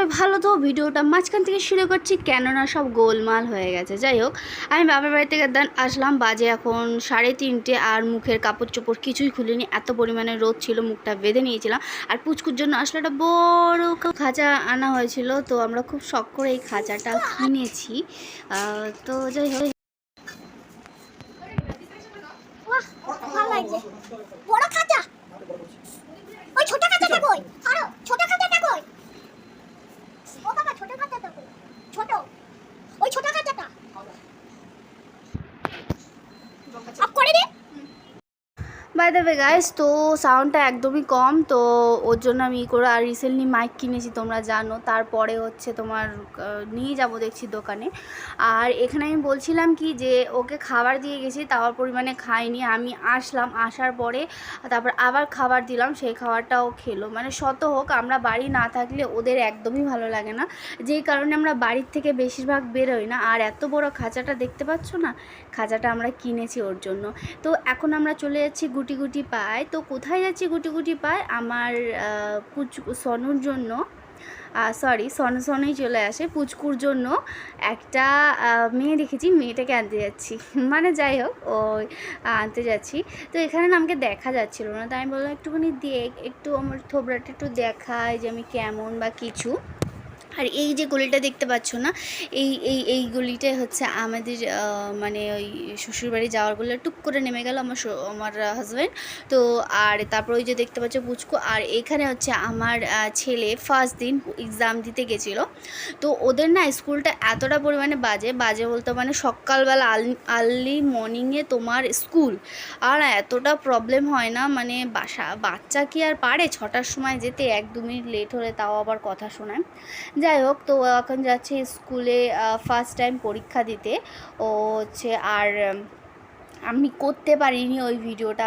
সবাই ভালো তো। ভিডিওটা মাঝখান থেকে শুরু করছি কেননা সব গোলমাল হয়ে গেছে। যাই হোক, আমি বাবার বাড়ি থেকে আসলাম, বাজে এখন 3:30, আর মুখের কাপড় চোপড় কিছুই খুলিনি, এত পরিমাণে রোদ ছিল, মুখটা বেঁধে নিয়েছিলাম। আর পুচকুর জন্য আসলে একটা বড় খাঁচা আনা হয়েছিল, তো আমরা খুব শখ করে এই খাঁচাটা কিনেছি। তো যাই হোক, বড় খাঁচা, ওই ছোট খাঁচাটা কই? আরো ছোট খাঁচাটা কই? ও বাবা, ছোট খাঁচাটা কই? ছোট, ওই ছোট খাঁচাটা অফ করে দে। বাই দ্য ওয়ে গাইস, তো সাউন্ডটা একদমই কম, তো ওর জন্য আমি করে আর রিসেন্টলি মাইক কিনেছি, তোমরা জানো। তারপরে হচ্ছে তোমার নিয়ে যাব দেখছি দোকানে। আর এখানে আমি বলছিলাম কি যে ওকে খাবার দিয়ে গেছি, তাওয়ার পরিমাণে খাইনি। আমি আসলাম, আসার পরে তারপর আবার খাবার দিলাম, সেই খাবারটাও খেলো। মানে শত হোক, আমরা বাড়ি না থাকলে ওদের একদমই ভালো লাগে না, যেই কারণে আমরা বাড়ির থেকে বেশিরভাগ বেরোই না। আর এত বড় খাঁচাটা দেখতে পাচ্ছ না, খাঁচাটা আমরা কিনেছি ওর জন্য। তো এখন আমরা চলে যাচ্ছি গুটি গুটি পায়। তো কোথায় যাচ্ছি গুটি গুটি পায়? আমার সনুর জন্য, সরি সনুই চলে আসে, পুচকুর জন্য একটা মেয়ে দেখেছি, মেয়েটাকে আনতে যাচ্ছি। মানে যাই হোক, ওই আনতে যাচ্ছি। তো এখানে না আমাকে দেখা যাচ্ছিলো না, তাই আমি বললাম একটুখানি দেখ, একটু আমার থোবড়াটা একটু দেখায় যে আমি কেমন বা কিছু। আর এই যে গলিটা দেখতে পাচ্ছ না, এই গলিটাই হচ্ছে আমাদের মানে ওই শ্বশুরবাড়ি যাওয়ার গলি। টুক করে নেমে গেল আমার হাজব্যান্ড। তো আর তারপর ওই যে দেখতে পাচ্ছ পুচকু। আর এখানে হচ্ছে আমার ছেলে ফার্স্ট দিন এক্সাম দিতে গেছিলো। তো ওদের না স্কুলটা এতটা পরিমাণে বাজে বলতে মানে সকালবেলা আর্লি মর্নিংয়ে তোমার স্কুল, আর এতটা প্রবলেম হয় না, মানে বাচ্চা কি আর পারে 6টার সময় যেতে, 1-2 মিনিট লেট হলে তাও আবার কথা শোনায়। যাই হোক, তো এখন যাচ্ছে স্কুলে ফার্স্ট টাইম পরীক্ষা দিতে। ও হচ্ছে আর আমি করতে পারিনি ওই ভিডিওটা,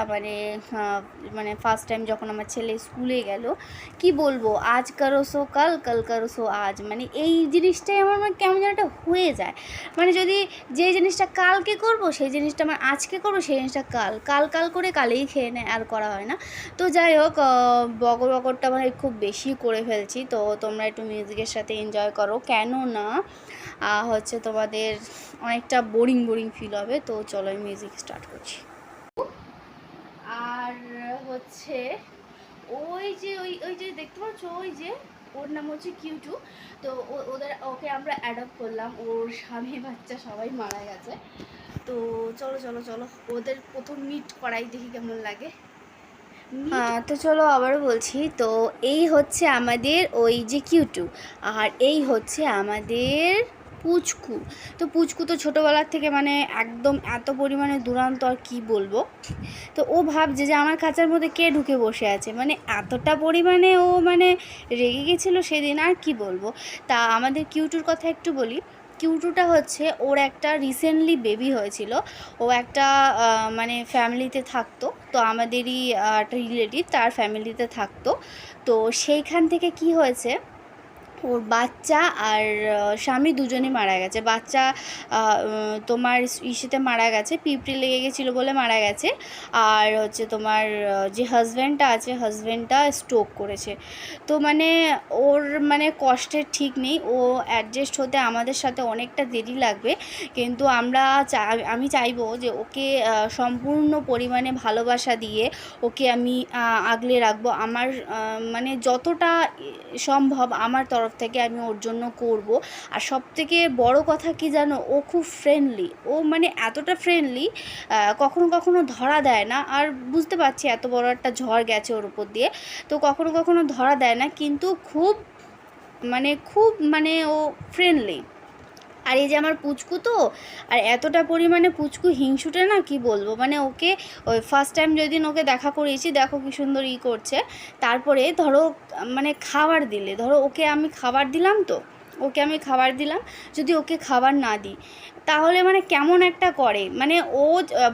মানে ফার্স্ট টাইম যখন আমার ছেলে স্কুলে গেল। কি বলবো, আজ কারো সো কাল, কাল কারো সো আজ, মানে এই জিনিসটাই আমার মানে কেমন যেন একটা হয়ে যায়। মানে যদি যে জিনিসটা কালকে করব সেই জিনিসটা আমার আজকে করবো, সেই জিনিসটা কাল করে কালেই খেয়ে নেয়, আর করা হয় না। তো যাই হোক, বকরটা মানে খুব বেশি করে ফেলছি, তো তোমরা একটু মিউজিকের সাথে এনজয় করো, কেন না হচ্ছে তোমাদের অনেকটা বোরিং ফিল হবে। তো চলো আমি মিউজিক স্টার্ট করছি। আর হচ্ছে ওই যে ওই যে দেখতে পাচ্ছ, ওই যে ওর নাম হচ্ছে কিউটু। তো ওকে আমরা অ্যাডপ্ট করলাম, ওর স্বামী বাচ্চা সবাই মারা গেছে। তো চলো ওদের প্রথম মিট করাই, দেখি কেমন লাগে। তো চলো আবারও বলছি, তো এই হচ্ছে আমাদের ওই যে কিউটু, আর এই হচ্ছে আমাদের পুচকু। তো পুচকু তো ছোটোবেলার থেকে মানে একদম এত পরিমাণে দুরন্ত, আর কি বলবো। তো ও ভাবছে যে আমার খাঁচার মধ্যে কে ঢুকে বসে আছে, মানে এতটা পরিমাণে ও মানে রেগে গেছিলো সেদিন, আর কি বলবো। তা আমাদের কিউটুর কথা একটু বলি। কিউটুটা হচ্ছে ওর একটা রিসেন্টলি বেবি হয়েছিল। ও একটা মানে ফ্যামিলিতে থাকতো, তো আমাদেরই একটা রিলেটিভ তার ফ্যামিলিতে থাকতো। তো সেইখান থেকে কি হয়েছে, ওর বাচ্চা আর স্বামী দুজনই মারা গেছে। বাচ্চা তোমার ইসেতে মারা গেছে, পিঁপড়ে লেগে গেছিলো বলে মারা গেছে। আর হচ্ছে তোমার যে হাজব্যান্ডটা আছে, হাজব্যান্ডটা স্ট্রোক করেছে। তো মানে ওর মানে কষ্টের ঠিক নেই, ও অ্যাডজাস্ট হতে আমাদের সাথে অনেকটা দেরি লাগবে। কিন্তু আমি চাইবো যে ওকে সম্পূর্ণ পরিমাণে ভালোবাসা দিয়ে ওকে আমি আগলে রাখবো। আমার মানে যতটা সম্ভব আমার তরফ থেকে আমি ওর জন্য করব। আর সবথেকে বড় কথা কি জানো, ও খুব ফ্রেন্ডলি, ও মানে এতটা ফ্রেন্ডলি, কখনো ধরা দেয় না। আর বুঝতে পারছি এত বড় একটা ঝড় গেছে ওর উপর দিয়ে, তো কখনো ধরা দেয় না, কিন্তু খুব মানে ও ফ্রেন্ডলি। আর এই যে আমার পুচকু, তো আর এতটা পরিমাণে পুচকু হিংসুটে না, কি বলবো। মানে ওকে ওই ফার্স্ট টাইম যেদিন ওকে দেখা করিয়েছি, দেখো কি সুন্দর করছে। তারপরে ধরো মানে খাবার দিলে, ধরো ওকে আমি খাবার দিলাম, তো ওকে আমি খাবার দিলাম, যদি ওকে খাবার না দিই, তাহলে মানে কেমন একটা করে, মানে ও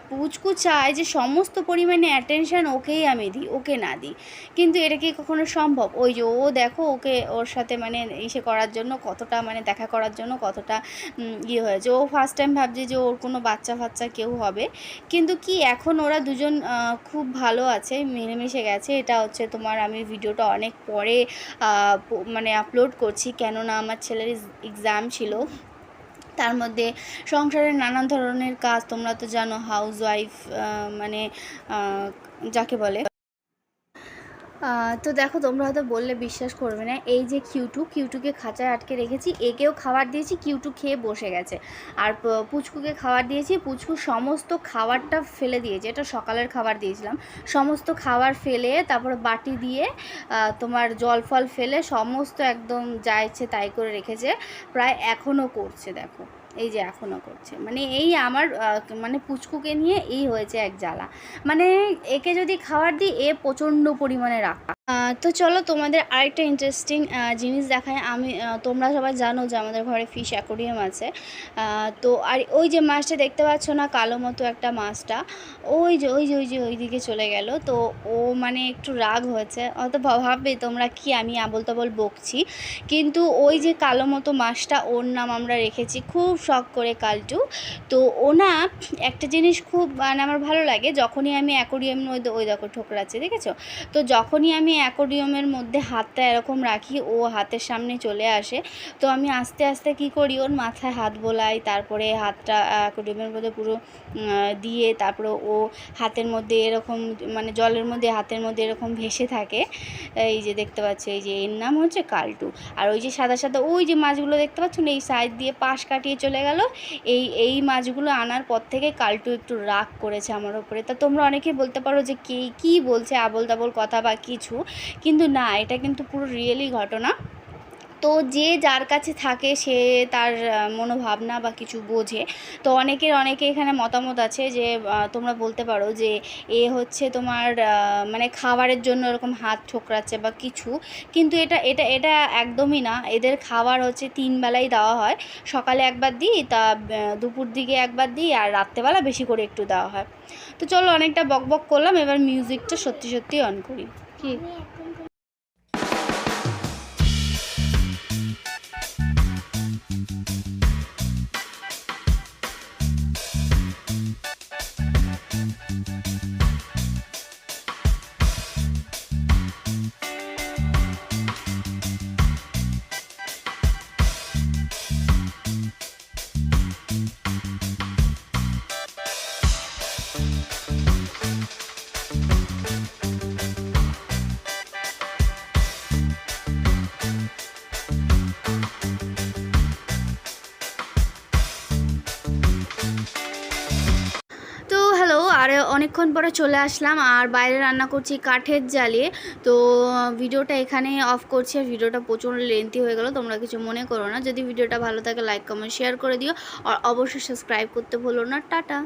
পুচকু চায় যে সমস্ত পরিমাণে অ্যাটেনশান ওকেই আমি দিই, ওকে না দিই, কিন্তু এটা কি কখনো সম্ভব? ওই যে ও দেখো ওকে ওর সাথে মানে ইসে করার জন্য কতটা মানে দেখা করার জন্য কতটা ইয়ে হয়েছে। ও ফার্স্ট টাইম ভাবছে যে ওর কোনো বাচ্চা ফাচ্চা কেউ হবে, কিন্তু কি এখন ওরা দুজন খুব ভালো আছে, মিলেমিশে গেছে। এটা হচ্ছে তোমার আমি ভিডিওটা অনেক পরে মানে আপলোড করছি, কেননা আমার ছেলের এক্সাম ছিল, তার মধ্যে সংসারের নানান ধরনের কাজ, তোমরা তো জানো হাউসওয়াইফ মানে যাকে বলে। তো দেখো তোমরা হয়তো বললে বিশ্বাস করবে না, এই যে কিউটুকে খাঁচায় আটকে রেখেছি, একেও খাবার দিয়েছি, কিউটু খেয়ে বসে গেছে। আর পুচকুকে খাবার দিয়েছি, পুচকু সমস্ত খাবারটা ফেলে দিয়েছে, এটা সকালের খাবার দিয়েছিলাম, সমস্ত খাবার ফেলে তারপরে বাটি দিয়ে তোমার জল ফল ফেলে সমস্ত একদম যা ইচ্ছে তাই করে রেখেছে, প্রায় এখনও করছে দেখো, এই যে এখনও করছে। মানে এই আমার মানে পুচকুকে নিয়ে এই হয়েছে এক জ্বালা, মানে একে যদি খাবার দিই এ প্রচণ্ড পরিমাণে রাগ। তো চলো তোমাদের আরেকটা ইন্টারেস্টিং জিনিস দেখায়। আমি তোমরা সবাই জানো যে আমাদের ঘরে ফিশ অ্যাকোরিয়াম আছে, তো আর ওই যে মাছটা দেখতে পাচ্ছ না কালো মতো একটা মাছটা, ওই দিকে চলে গেল। তো ও মানে একটু রাগ হয়েছে, অত ভাববে তোমরা কি আমি আবোল তাবোল বকছি, কিন্তু ওই যে কালো মতো মাছটা ওর নাম আমরা রেখেছি খুব শখ করে কালটু। তো ও না একটা জিনিস খুব মানে আমার ভালো লাগে, যখনই আমি অ্যাকোরিয়ামের মধ্যে ওই দেখো ঠোকরাচ্ছে দেখেছো, তো যখনই আমি অ্যাকোরিয়ামের মধ্যে হাতটা এরকম রাখি ও হাতের সামনে চলে আসে, তো আমি আস্তে আস্তে কী করি ওর মাথায় হাত বোলাই, তারপরে হাতটা অ্যাকোরিয়ামের মধ্যে পুরো দিয়ে তারপরে ও হাতের মধ্যে এরকম মানে জলের মধ্যে হাতের মধ্যে এরকম ভেসে থাকে। এই যে দেখতে পাচ্ছ, এই যে এর নাম হচ্ছে কালটু। আর ওই যে সাদা সাদা ওই যে মাছগুলো দেখতে পাচ্ছ না, এই সাইড দিয়ে পাশ কাটিয়ে চলে গেল, এই মাছগুলো আনার পর থেকে কালটু একটু রাগ করেছে আমার ওপরে। তা তোমরা অনেকেই বলতে পারো যে কী বলছে আবোল তাবোল কথা বা কিছু, কিন্তু না, এটা কিন্তু পুরো রিয়েলি ঘটনা। তো যে যার কাছে থাকে সে তার মনোভাবনা বা কিছু বোঝে। তো অনেকে এখানে মতামত আছে যে তোমরা বলতে পারো যে এ হচ্ছে তোমার মানে খাবারের জন্য এরকম হাত ঠোকরাচ্ছে বা কিছু, কিন্তু এটা একদমই না। এদের খাবার হচ্ছে 3 বেলাই দেওয়া হয়, সকালে একবার দিই, তা দুপুর দিকে একবার দিই, আর রাত্রেবেলা বেশি করে একটু দেওয়া হয়। তো চলো অনেকটা বকবক করলাম, এবার মিউজিকটা সত্যি অন করি। কি হ্যালো, আর অনেকক্ষণ পরে চলে আসলাম, আর বাইরে রান্না করছি কাঠের জালে। তো ভিডিওটা এখানে অফ করছি, আর ভিডিওটা প্রচণ্ড লেন্থি হয়ে গেল, তোমরা কিছু মনে করো না। যদি ভিডিওটা ভালো থাকে লাইক কমেন্ট শেয়ার করে দিও, আর অবশ্যই সাবস্ক্রাইব করতে ভুলো না। টাটা।